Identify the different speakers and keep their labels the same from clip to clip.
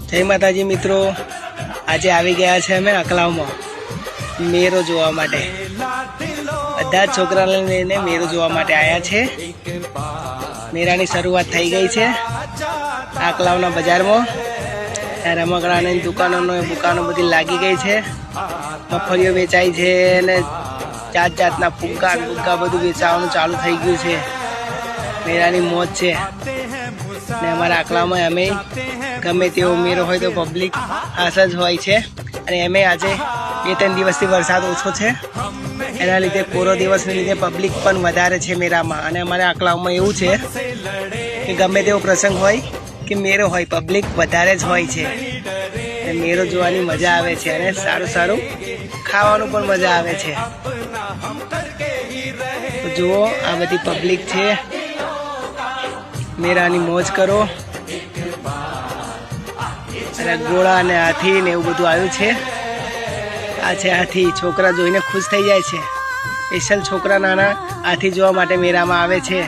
Speaker 1: જય માતાજી મિત્રો, આજે આવી ગયા છે અમે અકલાવમાં મેરો જોવા માટે। બધા જ છોકરાને લઈને મેરો જોવા માટે આવ્યા છે। મેરાની શરૂઆત થઈ ગઈ છે અકલાવના બજારમાં। રમકડાની દુકાનો બધી લાગી ગઈ છે। મગફળીઓ વેચાય છે અને જાત જાતના ફુગ્ગા બધું વેચાવાનું ચાલુ થઈ ગયું છે। મેરાની મોજ છે ને અમારા અકલાવમાં અમે ગમે તેવો મેરો હોય તો પબ્લિક ખાસ જ હોય છે। અને એમે આજે 2-3 દિવસથી વરસાદ ઓછો છે, એના લીધે કોરો દિવસને લીધે પબ્લિક પણ વધારે છે મેરામાં। અને અમારા અકલાવમાં એવું છે કે ગમે તેવો પ્રસંગ હોય કે મેરો હોય, પબ્લિક વધારે જ હોય છે। મેરો જોવાની મજા આવે છે અને સારું ખાવાનું પણ મજા આવે છે। તો જુઓ, આ બધી પબ્લિક છે, મેરાની મોજ કરો। અને ઘોડા અને હાથી ને એવું બધું આવ્યું છે। આ છે હાથી, છોકરા જોઈને ખુશ થઈ જાય છે। સ્પેશિયલ છોકરા નાના હાથી જોવા માટે મેળામાં આવે છે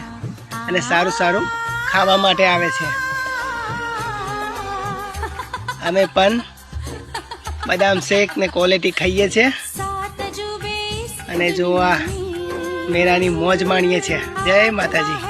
Speaker 1: અને સારું ખાવા માટે આવે છે। અમે પણ બદામ શેક ને ક્વોલિટી ખાઈએ છીએ અને જો આ મેળાની મોજ માણીએ છીએ। જય માતાજી।